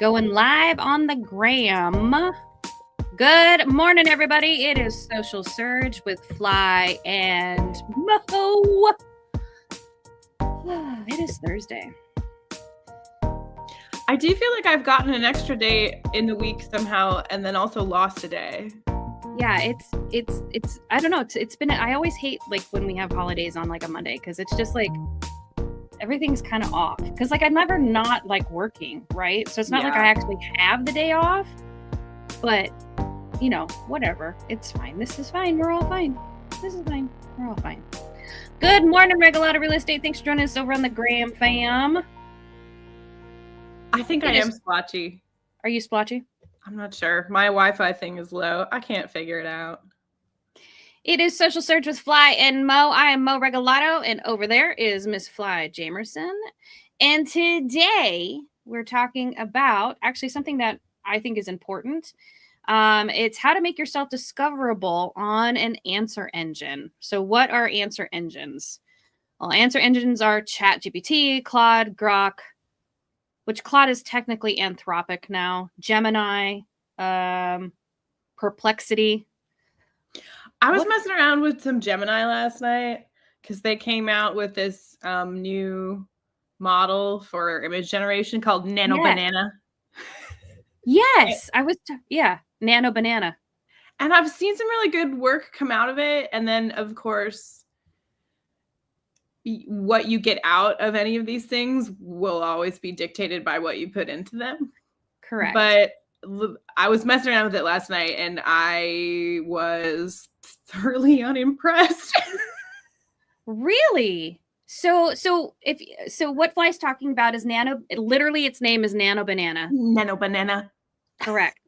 Going live on the gram. Good morning, everybody. It is Social Surge with Fly and MoVO. It is Thursday. I do feel like I've gotten an extra day in the week somehow, and then also lost a day. Yeah, it's I don't know. It's been, I always hate like when we have holidays on like a Monday, because it's just like everything's kind of off. Because like I'm never not like working, right? So it's not like I actually have the day off, but you know, whatever. It's fine. This is fine. We're all fine. This is fine. We're all fine. Good morning, Regalata Real Estate. Thanks for joining us over on the gram, fam. I think I am splotchy. Are you splotchy? I'm not sure. My Wi-Fi thing is low. I can't figure it out. It is Social Surge with Fly and Mo. I am Mo Regalato, and over there is Miss Fly Jamerson. And today we're talking about actually something that I think is important. It's how to make yourself discoverable on an answer engine. So what are answer engines? Well, answer engines are ChatGPT, Claude, GROK, which Claude is technically Anthropic now, Gemini, Perplexity. I was messing around with some Gemini last night because they came out with this new model for image generation called Nano Banana. Yes, Nano Banana. And I've seen some really good work come out of it. And then, of course, what you get out of any of these things will always be dictated by what you put into them. Correct. But I was messing around with it last night and I was thoroughly unimpressed. Really? So what Fly's talking about is literally its name is Nano Banana. Nano Banana. Correct.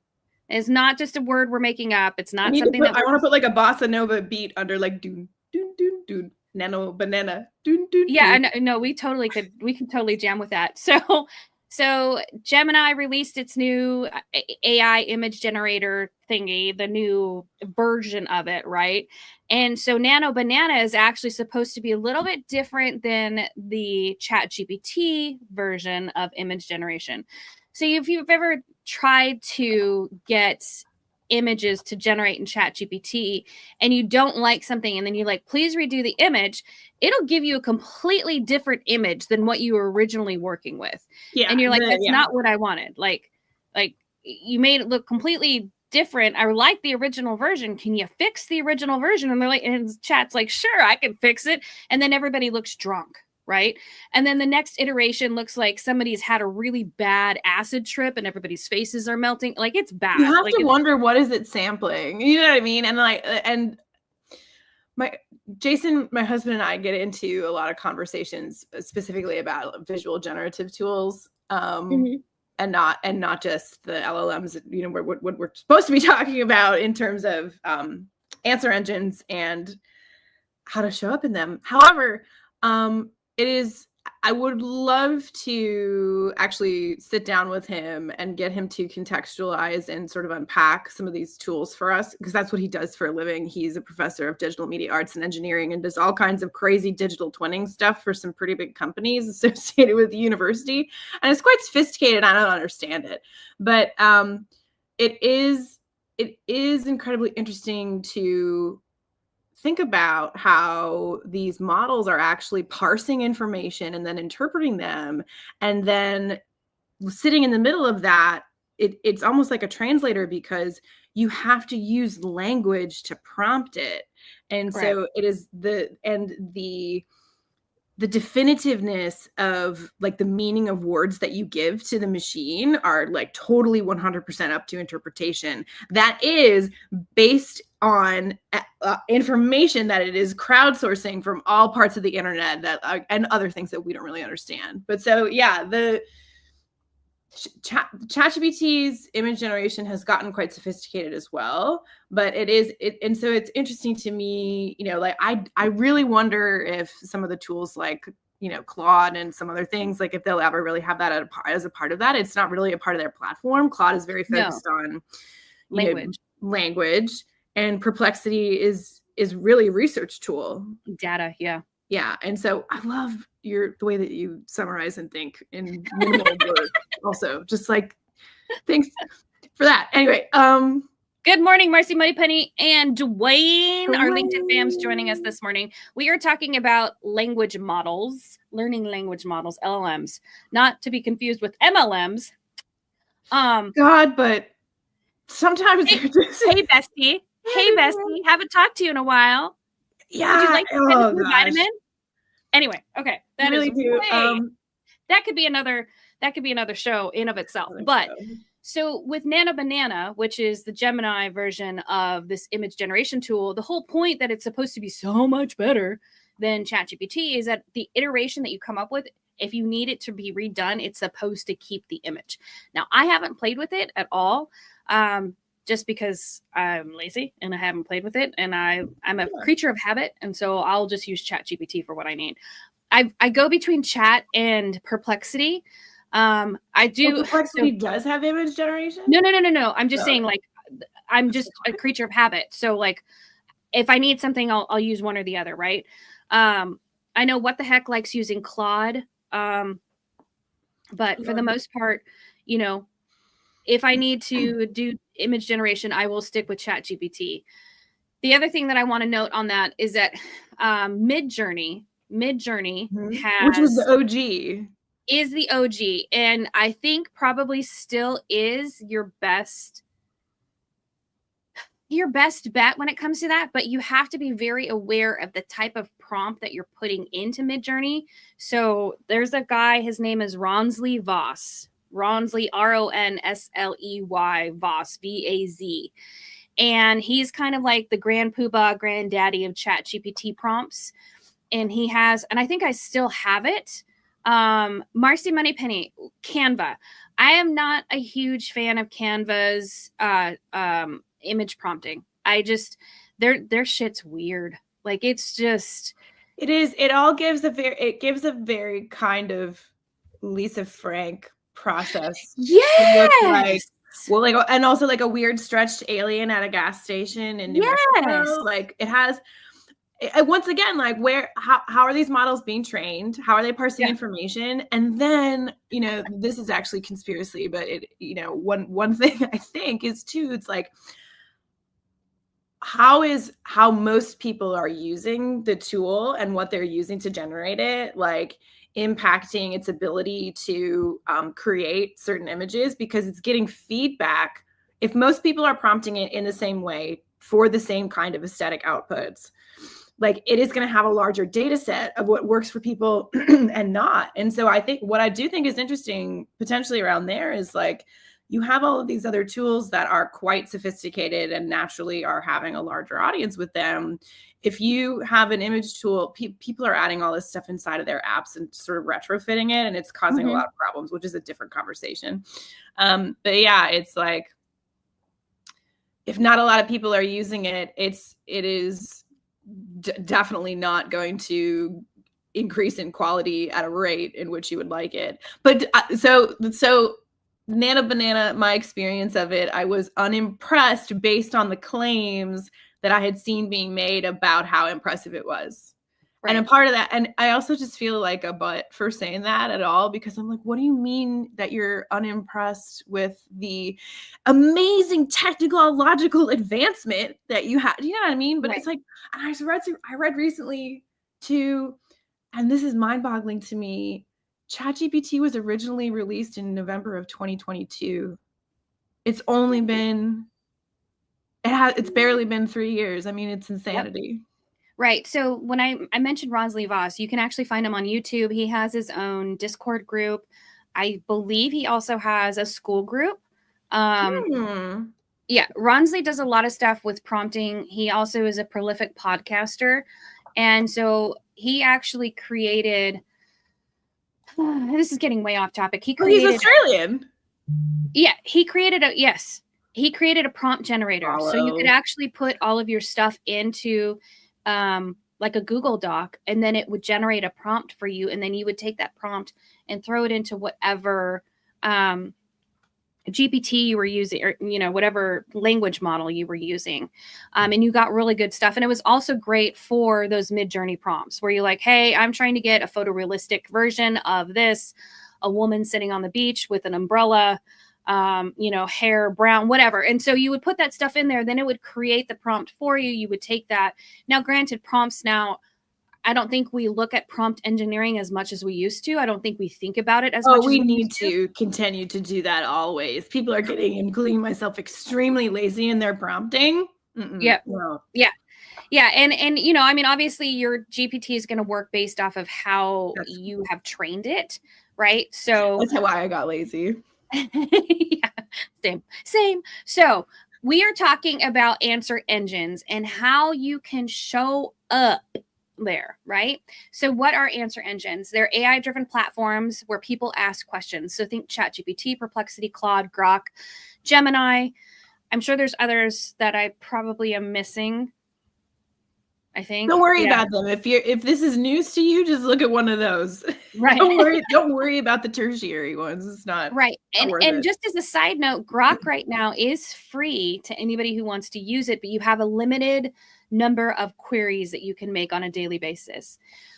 It's not just a word we're making up. It's not something that I want to put like a bossa nova beat under like doon doon doon doon Nano Banana. Doon doon. Yeah, no, we can totally jam with that. So Gemini released its new AI image generator thingy, the new version of it, right? And so Nano Banana is actually supposed to be a little bit different than the ChatGPT version of image generation. So if you've ever tried to get images to generate in ChatGPT and you don't like something and then you like, please redo the image, it'll give you a completely different image than what you were originally working with. Yeah. And you're like, that's not what I wanted. Like you made it look completely different. I like the original version. Can you fix the original version? And they're like, and chat's like, sure, I can fix it. And then everybody looks drunk. Right. And then the next iteration looks like somebody's had a really bad acid trip and everybody's faces are melting. Like, it's bad. You have to wonder, what is it sampling? You know what I mean? And Jason, my husband, and I get into a lot of conversations specifically about visual generative tools. And not just the LLMs, you know, what we're supposed to be talking about in terms of answer engines and how to show up in them. However, I would love to actually sit down with him and get him to contextualize and sort of unpack some of these tools for us, because that's what he does for a living. He's a professor of digital media arts and engineering and does all kinds of crazy digital twinning stuff for some pretty big companies associated with the university. And it's quite sophisticated. I don't understand it, but it is incredibly interesting to think about how these models are actually parsing information and then interpreting them. And then sitting in the middle of that, it's almost like a translator, because you have to use language to prompt it. And so it is the definitiveness of like the meaning of words that you give to the machine are like totally 100% up to interpretation. That is based on information that it is crowdsourcing from all parts of the internet and other things that we don't really understand. But so, yeah, the ChatGPT's image generation has gotten quite sophisticated as well, but and so it's interesting to me, you know, like I really wonder if some of the tools like, you know, Claude and some other things, like if they'll ever really have that as a part of that. It's not really a part of their platform. Claude is very focused on language, and Perplexity is really a research tool. Data, yeah. Yeah. And so I love the way that you summarize and think in minimal words. Also, just like Thanks for that. Anyway, good morning, Marcy Moneypenny and Dwayne. Our LinkedIn fam's joining us this morning. We are talking about language models, learning language models, LLMs, not to be confused with MLMs. God, but sometimes hey, hey bestie. Hey bestie. Haven't talked to you in a while. Yeah. Would you like to get a vitamin? Anyway, okay. That really do. That could be another show in of itself. But so with Nana Banana, which is the Gemini version of this image generation tool, the whole point that it's supposed to be so much better than ChatGPT is that the iteration that you come up with, if you need it to be redone, it's supposed to keep the image. Now, I haven't played with it at all, just because I'm lazy and I haven't played with it, and I'm a creature of habit, and so I'll just use ChatGPT for what I need. I go between Chat and Perplexity. I do. Perplexity does have image generation? No. I'm just saying, like, I'm just a creature of habit. So, like, if I need something, I'll use one or the other, right? I know What the Heck likes using Claude, but for the most part, you know, if I need to do image generation, I will stick with ChatGPT. The other thing that I want to note on that is that Midjourney has, which was the OG. Is the OG, and I think probably still is your best bet when it comes to that, but you have to be very aware of the type of prompt that you're putting into Midjourney. So there's a guy, his name is Ronsley Voss. Ronsley, Ronsley Voss, VAZ. And he's kind of like the grand poobah, granddaddy of ChatGPT prompts. And he has, and I think I still have it, Marcy Moneypenny, Canva. I am not a huge fan of Canva's image prompting. I just, their shit's weird. Like, it's just, it is. It gives a very kind of Lisa Frank process. Yes. Like, well, like, and also like a weird stretched alien at a gas station in New Mexico. Like, it has. Once again, like, how are these models being trained? How are they parsing information? And then, you know, this is actually conspiracy, but it, you know, one thing I think is too, it's like, how most people are using the tool and what they're using to generate it, like, impacting its ability to create certain images, because it's getting feedback. If most people are prompting it in the same way for the same kind of aesthetic outputs, like, it is going to have a larger data set of what works for people and not. And so I think what I do think is interesting potentially around there is, like, you have all of these other tools that are quite sophisticated and naturally are having a larger audience with them. If you have an image tool, people are adding all this stuff inside of their apps and sort of retrofitting it, and it's causing a lot of problems, which is a different conversation. But yeah, it's like, if not a lot of people are using it, it is definitely not going to increase in quality at a rate in which you would like it. But so Nana Banana, my experience of it, I was unimpressed based on the claims that I had seen being made about how impressive it was. Right. And a part of that, and I also just feel like a butt for saying that at all, because I'm like, what do you mean that you're unimpressed with the amazing technological advancement that you had? You know what I mean? But it's like, and I read recently too, and this is mind-boggling to me. ChatGPT was originally released in November of 2022. It's only been, it's barely been 3 years. I mean, it's insanity. Yep. Right. So when I mentioned Ronsley Voss, you can actually find him on YouTube. He has his own Discord group. I believe he also has a school group. Yeah, Ronsley does a lot of stuff with prompting. He also is a prolific podcaster. And so he actually created, this is getting way off topic. He's Australian. Yeah, he created a prompt generator. So you could actually put all of your stuff into like a Google Doc, and then it would generate a prompt for you, and then you would take that prompt and throw it into whatever GPT you were using, or, you know, whatever language model you were using, and you got really good stuff. And it was also great for those Midjourney prompts where you're like, hey, I'm trying to get a photorealistic version of this, a woman sitting on the beach with an umbrella, hair brown, whatever. And so you would put that stuff in there, then it would create the prompt for you. You would take that. Now, granted, prompts now, I don't think we look at prompt engineering as much as we used to. I don't think we think about it as much as we need to continue to do that always. People are getting, including myself, extremely lazy in their prompting. Yeah. No. Yeah. Yeah. And I mean, obviously your GPT is going to work based off of how you have trained it, right? So that's why I got lazy. Yeah, same. So we are talking about answer engines and how you can show up there, right? So what are answer engines? They're AI-driven platforms where people ask questions. So think ChatGPT, Perplexity, Claude, GROK, Gemini. I'm sure there's others that I probably am missing. I think. Don't worry about them. If this is news to you, just look at one of those. Right. Don't worry about the tertiary ones. It's not right. And just as a side note, GROK right now is free to anybody who wants to use it, but you have a limited number of queries that you can make on a daily basis.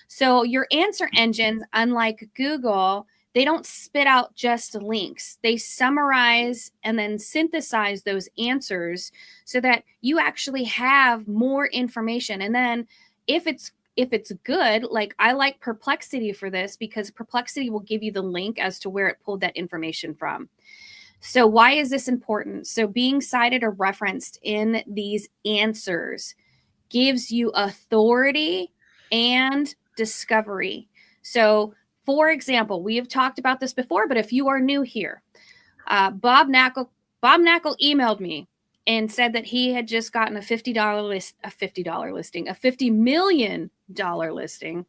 So your answer engines, unlike Google, they don't spit out just links. They summarize and then synthesize those answers so that you actually have more information. And then if it's good, like I like Perplexity for this because Perplexity will give you the link as to where it pulled that information from. So why is this important? So being cited or referenced in these answers gives you authority and discovery. So for example, we have talked about this before, but if you are new here, Bob Knackle emailed me and said that he had just gotten a $50 listing, a $50 million listing,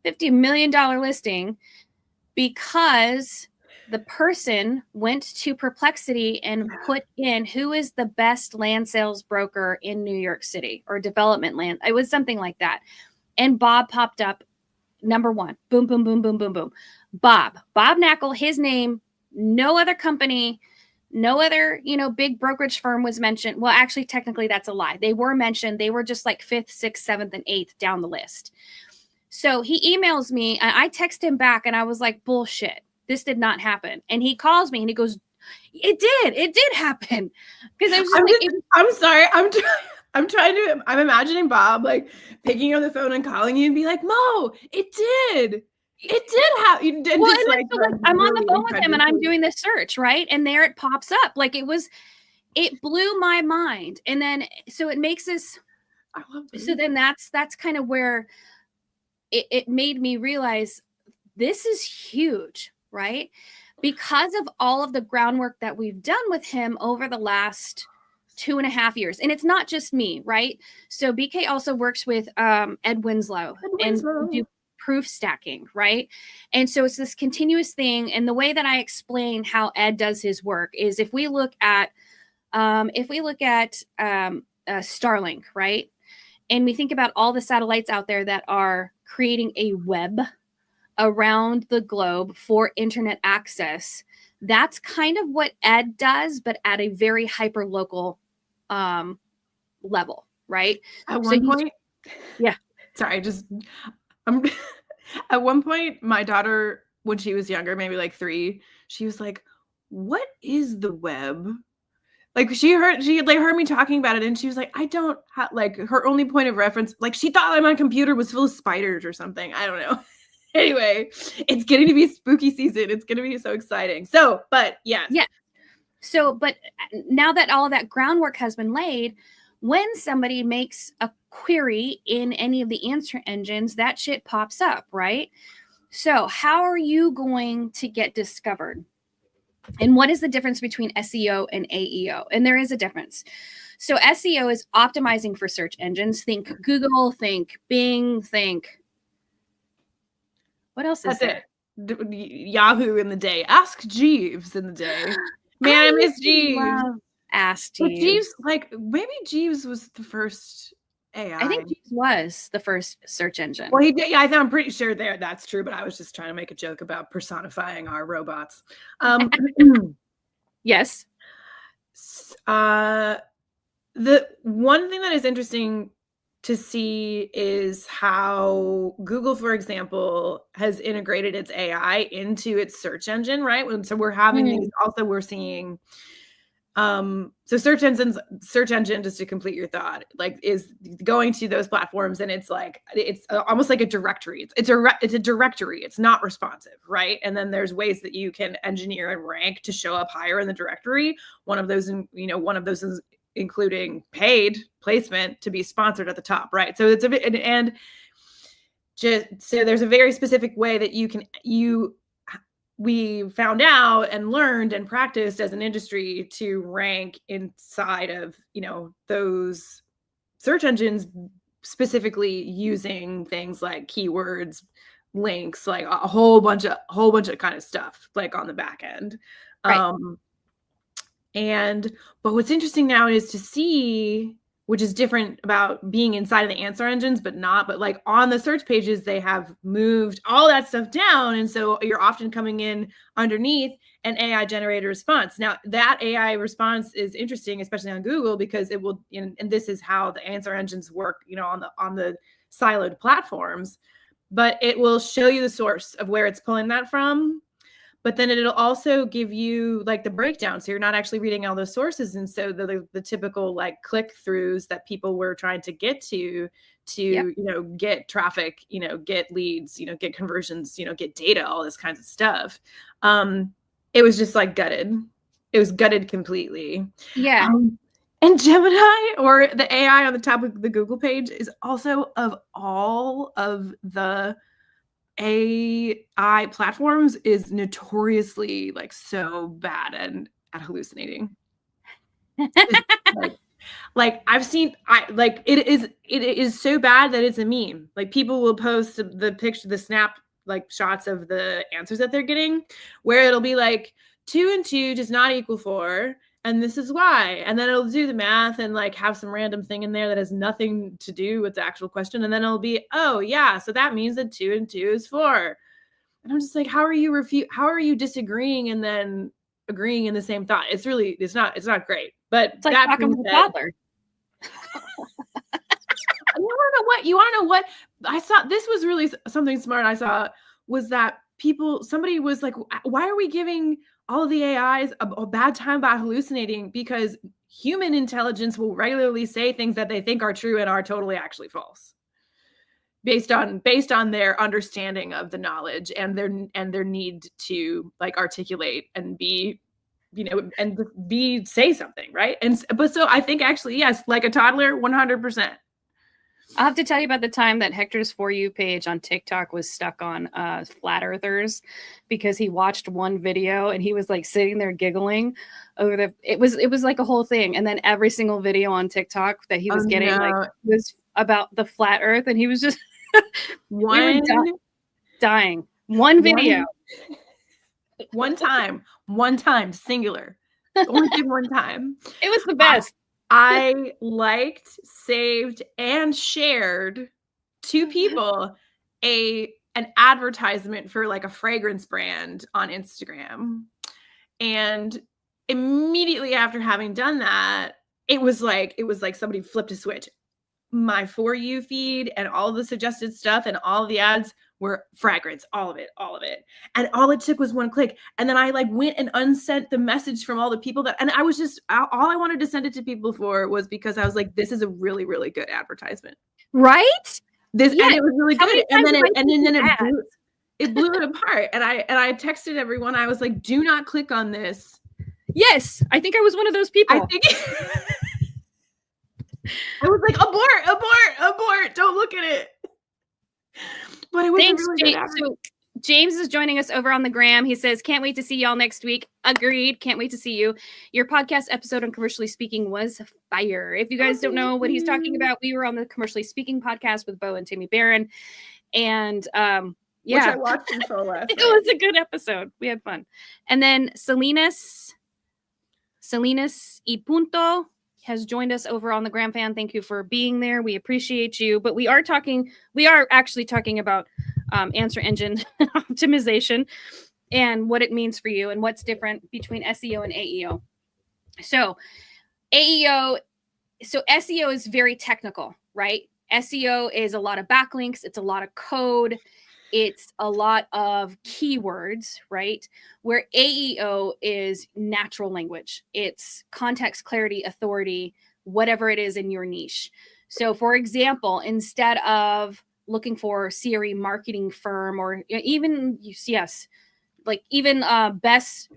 $50 million listing because the person went to Perplexity and put in who is the best land sales broker in New York City or development land. It was something like that. And Bob popped up. Number one, boom, boom, boom, boom, boom, boom. Bob Knackle, his name, no other company, no other, big brokerage firm was mentioned. Well, actually, technically that's a lie. They were mentioned. They were just like 5th, 6th, 7th, and 8th down the list. So he emails me and I text him back and I was like, bullshit. This did not happen. And he calls me and he goes, it did happen. Because I was I'm sorry. I'm imagining Bob like picking up the phone and calling you and be like, Mo, it did happen. Well, I'm on the phone with him and I'm doing this search, right? And there it pops up. Like it blew my mind. And then, so it makes this, I love this. So then that's kind of where it made me realize this is huge, right? Because of all of the groundwork that we've done with him over the last 2.5 years. And it's not just me, right? So BK also works with Ed Winslow and do proof stacking, right? And so it's this continuous thing. And the way that I explain how Ed does his work is if we look at Starlink, right? And we think about all the satellites out there that are creating a web around the globe for internet access. That's kind of what Ed does, but at a very hyper local level, right? At one point, yeah. Sorry, at one point, my daughter, when she was younger, maybe like 3, she was like, "What is the web?" Like she heard me talking about it, and she was like, "I don't have like." Her only point of reference, like she thought my computer was full of spiders or something. I don't know. Anyway, it's getting to be spooky season. It's going to be so exciting. So, but yes. Yeah. So, but now that all of that groundwork has been laid, when somebody makes a query in any of the answer engines, that shit pops up, right? So how are you going to get discovered? And what is the difference between SEO and AEO? And there is a difference. So SEO is optimizing for search engines. Think Google, think Bing, think... What else is there? Yahoo in the day. Ask Jeeves in the day. Man, I miss Jeeves. Ask Jeeves. Jeeves, like maybe Jeeves was the first AI. I think Jeeves was the first search engine. Well, I'm pretty sure that's true, but I was just trying to make a joke about personifying our robots. Yes. The one thing that is interesting to see is how Google, for example, has integrated its AI into its search engine, right? And so we're having these, also we're seeing, so search engine, just to complete your thought, like is going to those platforms, and it's like, it's almost like a directory. It's a directory. It's not responsive, right? And then there's ways that you can engineer and rank to show up higher in the directory. One of those is including paid placement to be sponsored at the top, right? So it's so there's a very specific way that we found out and learned and practiced as an industry to rank inside of, those search engines, specifically using things like keywords, links, like a whole bunch of kind of stuff, like on the back end. Right. But what's interesting now is to see, which is different about being inside of the answer engines, but like on the search pages, they have moved all that stuff down. And so you're often coming in underneath an AI generated response. Now that AI response is interesting, especially on Google, because it will, and this is how the answer engines work, on the siloed platforms, but it will show you the source of where it's pulling that from. But then it'll also give you like the breakdown. So you're not actually reading all those sources. And so the typical like click throughs that people were trying to get to, get traffic, get leads, get conversions, get data, all this kinds of stuff. It was just like gutted. It was gutted completely. Yeah. And Gemini, or the AI on the top of the Google page, is also, of all of the AI platforms, is notoriously like so bad at hallucinating. like I've seen, it is so bad that it's a meme. Like people will post the picture, the snap like shots of the answers that they're getting, where it'll be like 2 and 2 does not equal 4. And this is why. And then it'll do the math and like have some random thing in there that has nothing to do with the actual question. And then it'll be, oh yeah, so that means that 2 and 2 is 4. And I'm just like, how are you disagreeing and then agreeing in the same thought? It's not great. But it's like talking with a toddler. You want to know what I saw? This was really something smart I saw, was that somebody was like, why are we giving all of the AIs a bad time about hallucinating? Because human intelligence will regularly say things that they think are true and are totally actually false, based on their understanding of the knowledge and their need to like articulate and be, say something, right? But so I think actually, yes, like a toddler, 100%. I'll have to tell you about the time that Hector's For You page on TikTok was stuck on flat earthers, because he watched one video and he was like sitting there giggling over it was like a whole thing. And then every single video on TikTok that he was getting like was about the flat earth, and he was just dying. One video. One time, singular. Only did one time. It was the best. I liked, saved, and shared to people an advertisement for like a fragrance brand on Instagram. And immediately after having done that, it was like somebody flipped a switch. My For You feed and all the suggested stuff and all the ads were fragrance, all of it. And all it took was one click. And then I like went and unsent the message from all the people and I was just, all I wanted to send it to people for was because I was like, this is a really, really good advertisement. Right? And it was really good. And then it blew it apart. And I texted everyone. I was like, do not click on this. Yes. I think I was one of those people. I was like, abort, don't look at it. But it was really good. So James is joining us over on the gram. He says, can't wait to see y'all next week. Agreed. Can't wait to see you. Your podcast episode on Commercially Speaking was fire. If you guys don't know what he's talking about, we were on the Commercially Speaking podcast with Bo and Timmy Barron. And which I watched in full last night. It was a good episode. We had fun. And then Salinas y Punto has joined us over on the Gram Fan. Thank you for being there. We appreciate you. But we are actually talking about answer engine optimization and what it means for you and what's different between SEO and AEO. So SEO is very technical, right? SEO is a lot of backlinks. It's a lot of code. It's a lot of keywords, right? Where AEO is natural language. It's context, clarity, authority, whatever it is in your niche. So for example, instead of looking for CRE marketing firm or even UCS, like even best,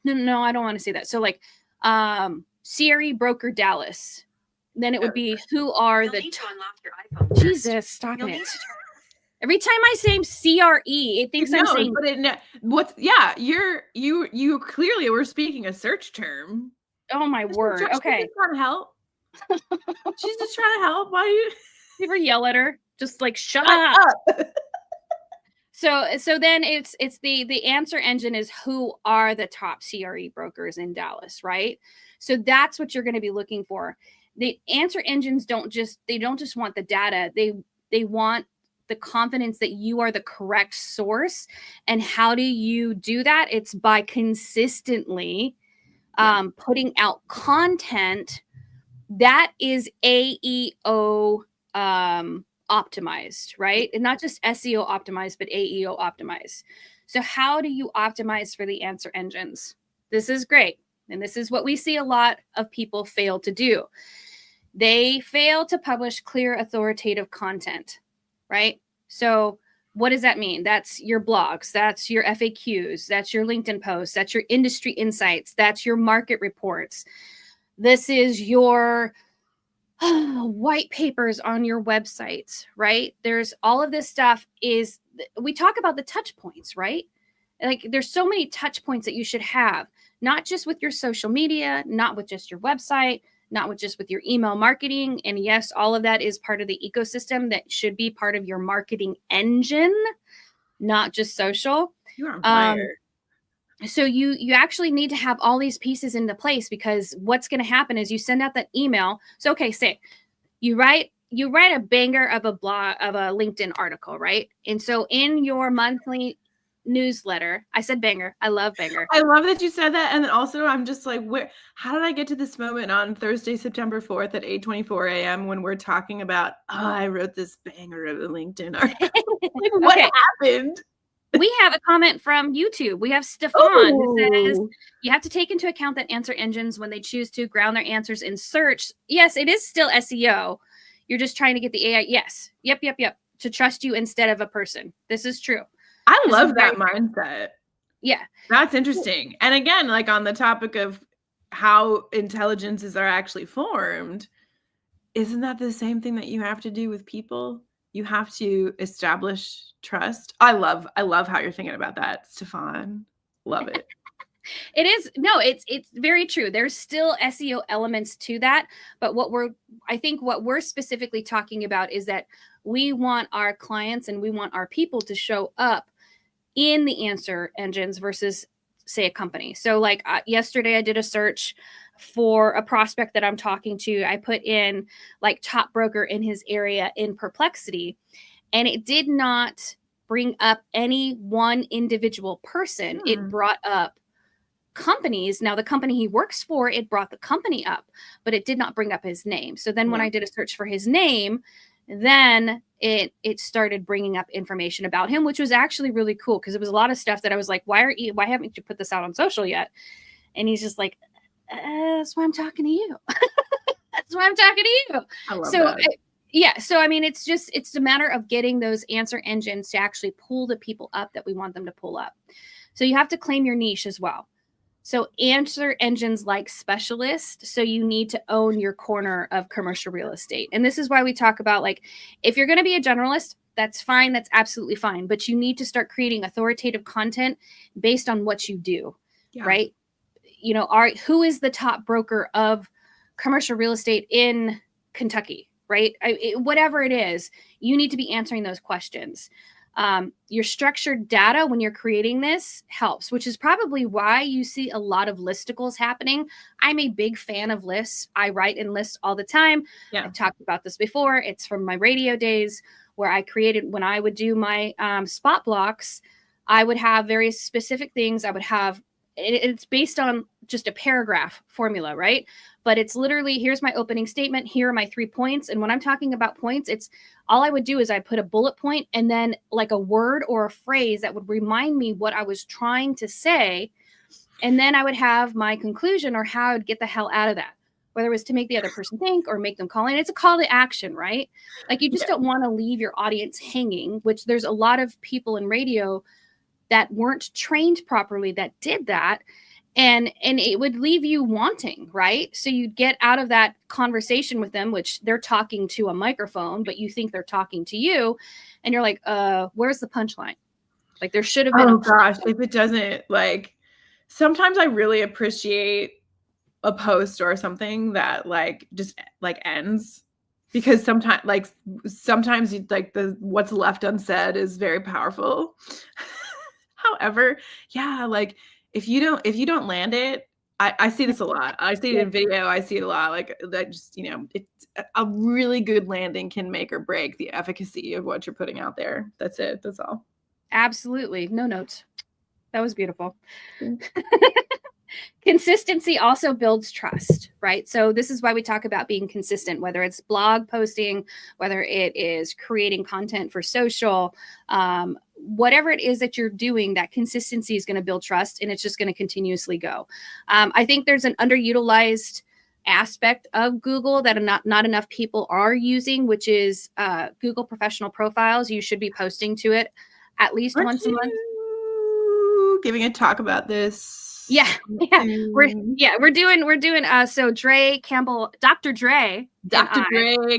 no, I don't want to say that. So like CRE broker Dallas, then it would be who are the Jesus, stop it. Every time I say CRE, it thinks I'm saying. But you clearly were speaking a search term. Oh my word. Okay. She's trying to help. She's just trying to help. Why do you ever yell at her? Just like shut up. So then it's the answer engine is who are the top CRE brokers in Dallas, right? So that's what you're going to be looking for. The answer engines don't just want the data. They want the confidence that you are the correct source. And how do you do that? It's by consistently putting out content that is AEO optimized, right? And not just SEO optimized, but AEO optimized. So how do you optimize for the answer engines? This is great. And this is what we see a lot of people fail to do. They fail to publish clear, authoritative content, right? So what does that mean? That's your blogs, that's your FAQs, that's your LinkedIn posts, that's your industry insights, that's your market reports. This is your white papers on your website, right? There's all of this stuff we talk about the touch points, right? Like there's so many touch points that you should have, not just with your social media, not with just your website, not with just with your email marketing. And yes, all of that is part of the ecosystem that should be part of your marketing engine, not just social. You're on fire. So you actually need to have all these pieces into place, because what's going to happen is you send out that email. So, okay, say you write a banger of a LinkedIn article, right? And so in your monthly newsletter, I said banger. I love banger. I love that you said that. And then also I'm just like, how did I get to this moment on Thursday, September 4th at 8:24 a.m. when we're talking about, I wrote this banger of a LinkedIn article. Like, what happened? We have a comment from YouTube. We have Stefan who says, you have to take into account that answer engines, when they choose to ground their answers in search. Yes, it is still SEO. You're just trying to get the AI. Yes. Yep. To trust you instead of a person. This is true. I love that mindset. Yeah. That's interesting. And again, like on the topic of how intelligences are actually formed, isn't that the same thing that you have to do with people? You have to establish trust. I love how you're thinking about that, Stefan. Love it. It is. No, it's very true. There's still SEO elements to that. But I think what we're specifically talking about is that we want our clients and we want our people to show up in the answer engines versus, say, a company. So like yesterday I did a search for a prospect that I'm talking to. I put in like top broker in his area in Perplexity, and it did not bring up any one individual person. It brought up companies. Now the company he works for, it brought the company up, but it did not bring up his name. So then when I did a search for his name, then it started bringing up information about him, which was actually really cool, because it was a lot of stuff that I was like, why haven't you put this out on social yet? And he's just like, that's why I'm talking to you. That's why I'm talking to you. I love that. So I mean, it's a matter of getting those answer engines to actually pull the people up that we want them to pull up. So you have to claim your niche as well. So answer engines like specialist. So you need to own your corner of commercial real estate. And this is why we talk about, like, if you're going to be a generalist, that's fine. That's absolutely fine. But you need to start creating authoritative content based on what you do, right? You know, who is the top broker of commercial real estate in Kentucky, right? Whatever it is, you need to be answering those questions. Your structured data when you're creating this helps, which is probably why you see a lot of listicles happening. I'm a big fan of lists. I write in lists all the time. I've talked about this before. It's from my radio days where I created, when I would do my spot blocks, I would have very specific things. I would have it's based on just a paragraph formula, right? But it's literally, here's my opening statement, here are my 3 points. And when I'm talking about points, it's all I would do is I put a bullet point and then like a word or a phrase that would remind me what I was trying to say. And then I would have my conclusion or how I'd get the hell out of that, whether it was to make the other person think or make them call in. It's a call to action, right? Like you just don't want to leave your audience hanging, which there's a lot of people in radio that weren't trained properly that did that. And it would leave you wanting, right? So you'd get out of that conversation with them, which they're talking to a microphone, but you think they're talking to you. And you're like, where's the punchline? Like there should have been. Oh gosh, if it doesn't, like, sometimes I really appreciate a post or something that like just like ends, because sometimes you, like the what's left unsaid is very powerful. However, yeah, like if you don't land it, I see this a lot. I see it in video. I see it a lot. Like that, just it's a really good landing can make or break the efficacy of what you're putting out there. That's it. That's all. Absolutely. No notes. That was beautiful. Consistency also builds trust, right? So this is why we talk about being consistent, whether it's blog posting, whether it is creating content for social, whatever it is that you're doing, that consistency is going to build trust, and it's just going to continuously go. I think there's an underutilized aspect of Google that not enough people are using, which is Google professional profiles. You should be posting to it at least once a month. Giving a talk about this. Yeah. We're doing so Dre Campbell, Dr. Dre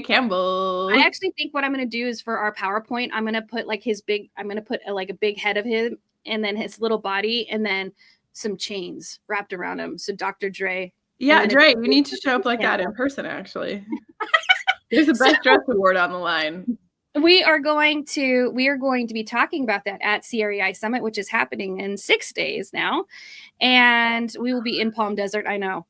Campbell. I actually think what I'm going to do is for our PowerPoint, I'm going to put like a big head of him and then his little body and then some chains wrapped around him. So Dr. Dre. Yeah, Dre, you need to show up like that in person, actually. There's a Best Dress Award on the line. We are going to be talking about that at CREI Summit, which is happening in 6 days now. And we will be in Palm Desert. I know.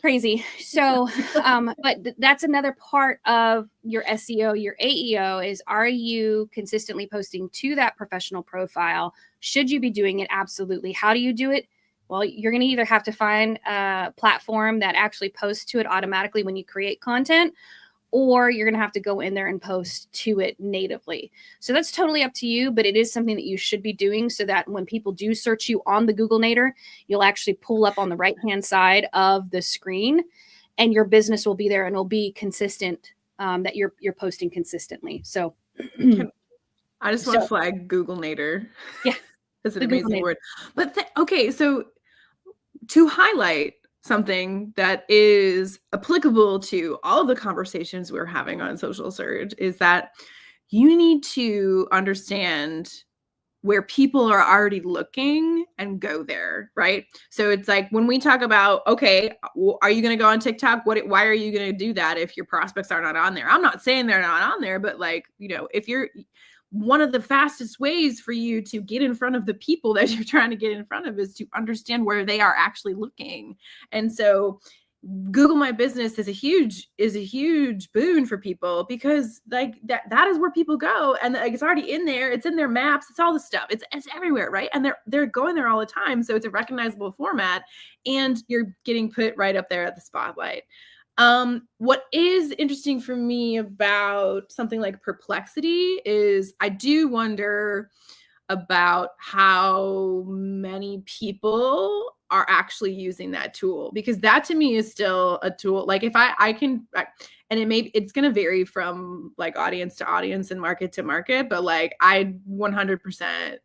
Crazy. So, but that's another part of your SEO, your AEO is, are you consistently posting to that professional profile? Should you be doing it? Absolutely. How do you do it? Well, you're going to either have to find a platform that actually posts to it automatically when you create content, or you're going to have to go in there and post to it natively. So that's totally up to you, but it is something that you should be doing so that when people do search you on the Googlenator, you'll actually pull up on the right-hand side of the screen and your business will be there and it'll be consistent, that you're posting consistently. So I just want to flag Googlenator. Yeah. That's an amazing word. But okay, so to highlight something that is applicable to all of the conversations we're having on Social Surge is that you need to understand where people are already looking and go there, right? So it's like when we talk about, okay, are you going to go on TikTok? Why are you going to do that if your prospects are not on there? I'm not saying they're not on there, but like, if you're one of the fastest ways for you to get in front of the people that you're trying to get in front of is to understand where they are actually looking. And so Google My Business is a huge boon for people because like that is where people go, and like, it's already in there. It's in their maps. It's all the stuff. It's everywhere, right? And they're going there all the time. So it's a recognizable format, and you're getting put right up there at the spotlight. What is interesting for me about something like Perplexity is I do wonder about how many people are actually using that tool, because that to me is still a tool. Like if I can, and it's going to vary from like audience to audience and market to market, but like I 100%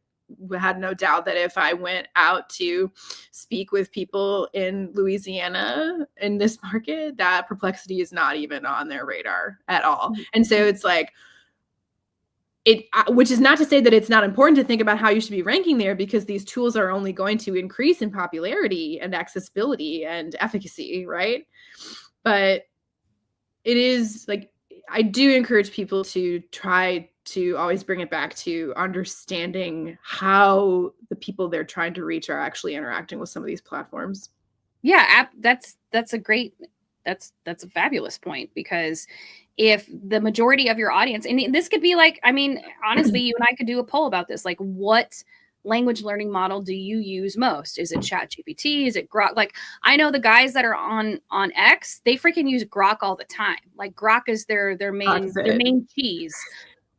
had no doubt that if I went out to speak with people in Louisiana in this market, that Perplexity is not even on their radar at all. And so it's like, which is not to say that it's not important to think about how you should be ranking there, because these tools are only going to increase in popularity and accessibility and efficacy, right? But it is like, I do encourage people to try to always bring it back to understanding how the people they're trying to reach are actually interacting with some of these platforms. Yeah, that's a fabulous point, because if the majority of your audience, and this could be like, I mean, honestly, you and I could do a poll about this, like what language learning model do you use most? Is it ChatGPT? Is it GROK? Like, I know the guys that are on X, they freaking use GROK all the time. Like, GROK is their main cheese.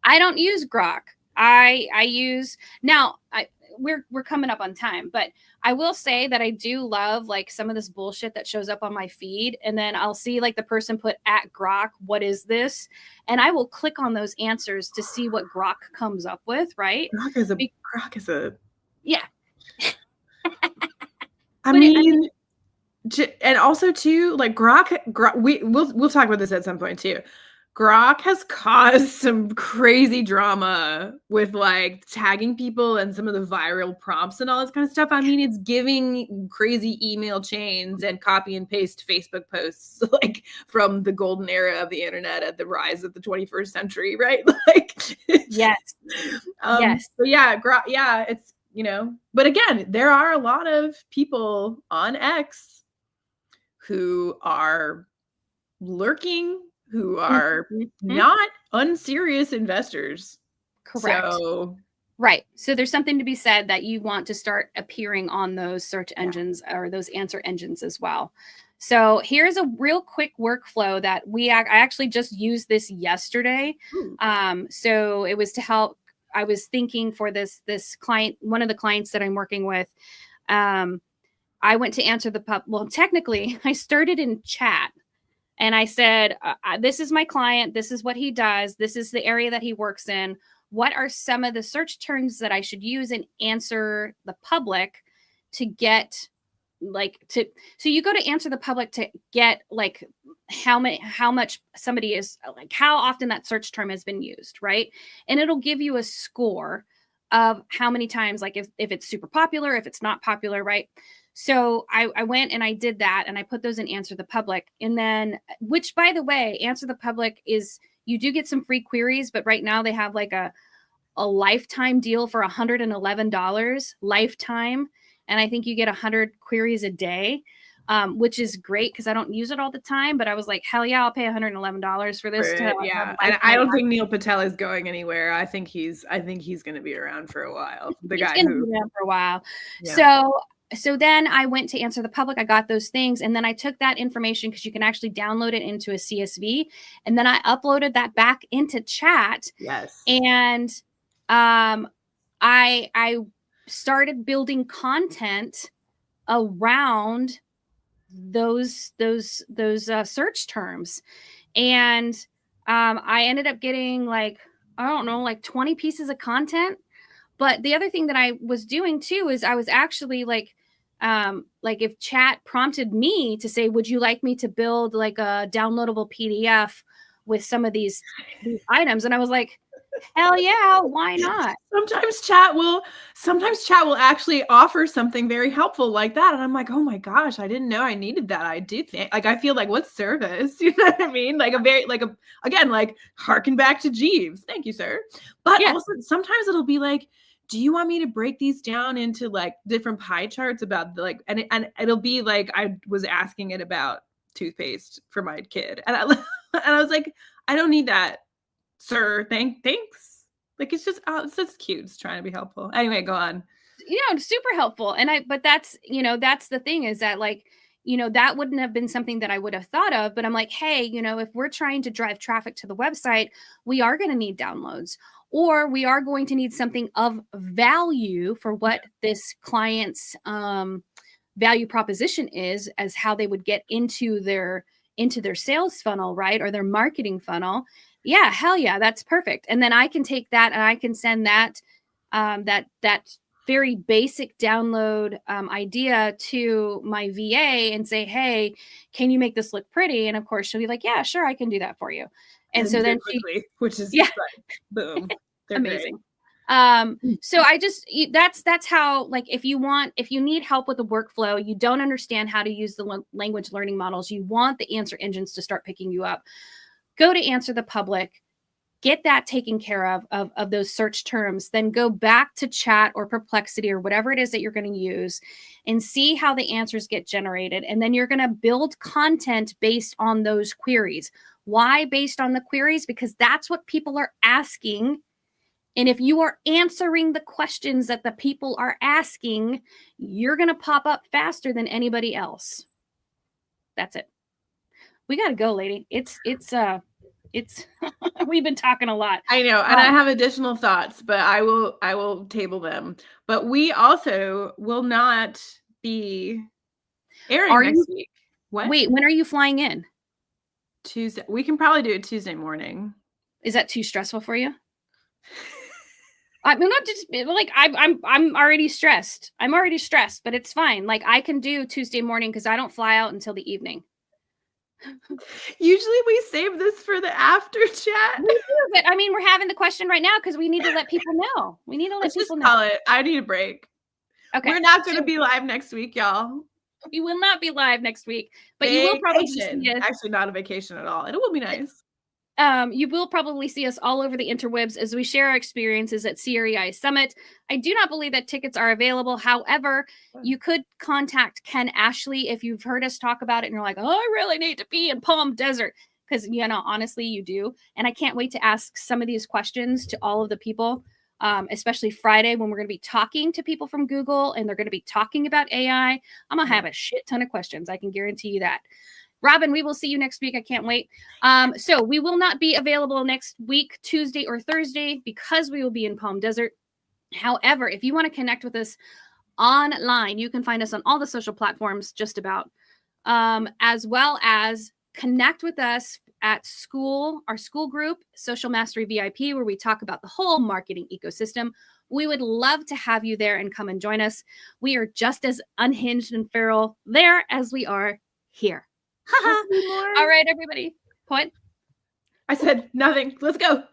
I don't use GROK. I use now. We're coming up on time, but I will say that I do love like some of this bullshit that shows up on my feed, and then I'll see like the person put at GROK, what is this? And I will click on those answers to see what GROK comes up with. Right? GROK is a yeah. I mean, and also too, like GROK, we'll talk about this at some point too. GROK has caused some crazy drama with like tagging people and some of the viral prompts and all this kind of stuff. I mean, it's giving crazy email chains and copy and paste Facebook posts like from the golden era of the internet at the rise of the 21st century, right? Like, yes. Yes. So yeah, GROK, yeah, it's, you know, but again, there are a lot of people on X who are lurking, who are not unserious investors. Correct. Right. So there's something to be said that you want to start appearing on those search engines or those answer engines as well. So here's a real quick workflow that I actually just used this yesterday. So it was to help. I was thinking for this client, one of the clients that I'm working with, I went to answer well, technically I started in chat. And I said, this is my client. This is what he does. This is the area that he works in. What are some of the search terms that I should use and answer the public to get so you go to answer the public to get like how much somebody is, like how often that search term has been used, right? And it'll give you a score of how many times, like if it's super popular, if it's not popular, right? So I went and I did that, and I put those in answer the public. And then, which by the way, answer the public is, you do get some free queries, but right now they have like a lifetime deal for $111 lifetime. And I think you get 100 queries a day, which is great because I don't use it all the time. But I was like, hell yeah, I'll pay $111 for this. Yeah, and I don't think Neil Patel is going anywhere. I think he's going to be around for a while. He's going to be around for a while. Yeah. So then I went to answer the public. I got those things. And then I took that information, because you can actually download it into a CSV. And then I uploaded that back into chat. Yes. And I started building content around those search terms. And I ended up getting like 20 pieces of content. But the other thing that I was doing too is I was actually like if chat prompted me to say, would you like me to build like a downloadable PDF with some of these items? And I was like, hell yeah, why not? Sometimes chat will actually offer something very helpful like that. And I'm like, oh my gosh, I didn't know I needed that. I do think, like, I feel like, what service? You know what I mean? Like again, harken back to Jeeves. Thank you, sir. But also sometimes it'll be like, do you want me to break these down into like different pie charts about and it'll be like, I was asking it about toothpaste for my kid. And I was like, I don't need that, sir. Thanks. Like, it's just cute. It's trying to be helpful. Anyway, go on. Super helpful. But that's the thing, is that that wouldn't have been something that I would have thought of. But I'm like, hey, if we're trying to drive traffic to the website, we are going to need downloads, or we are going to need something of value for what this client's value proposition is, as how they would get into their sales funnel, right? Or their marketing funnel. Yeah, hell yeah, that's perfect. And then I can take that and I can send that that very basic download idea to my VA and say, hey, can you make this look pretty? And of course she'll be like, yeah, sure, I can do that for you. And so then quickly, which is boom. They're amazing. So that's how, like, if you need help with the workflow, you don't understand how to use the language learning models, you want the answer engines to start picking you up, go to answer the public, get that taken care of those search terms, then go back to chat or Perplexity or whatever it is that you're going to use and see how the answers get generated. And then you're going to build content based on those queries. Why based on the queries? Because that's what people are asking And if you are answering the questions that the people are asking, you're going to pop up faster than anybody else. That's it. We got to go, lady. It's we've been talking a lot. I know, and I have additional thoughts, but I will table them. But we also will not be airing next week. What? Wait, when are you flying in? Tuesday. We can probably do it Tuesday morning. Is that too stressful for you? I'm not just like I'm already stressed. I'm already stressed, but it's fine. Like I can do Tuesday morning because I don't fly out until the evening. Usually we save this for the after chat. We do, but I mean, we're having the question right now because we need to let people know. We need to let people know. Call it. I need a break. Okay. We're not going to be live next week, y'all. We will not be live next week, but you will probably see us. Actually, not a vacation at all. It will be nice. You will probably see us all over the interwebs as we share our experiences at CREI Summit. I do not believe that tickets are available. However, you could contact Ken Ashley if you've heard us talk about it and you're like, oh, I really need to be in Palm Desert. Because, you know, honestly, you do. And I can't wait to ask some of these questions to all of the people, especially Friday when we're going to be talking to people from Google and they're going to be talking about AI. I'm going to have a shit ton of questions. I can guarantee you that. Robin, we will see you next week. I can't wait. So we will not be available next week, Tuesday or Thursday, because we will be in Palm Desert. However, if you want to connect with us online, you can find us on all the social platforms, just about, as well as connect with us at school, our school group, Social Mastery VIP, where we talk about the whole marketing ecosystem. We would love to have you there and come and join us. We are just as unhinged and feral there as we are here. All right, everybody. What? I said nothing. Let's go.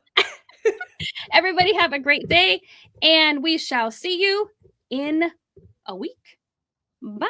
Everybody have a great day, and we shall see you in a week. Bye.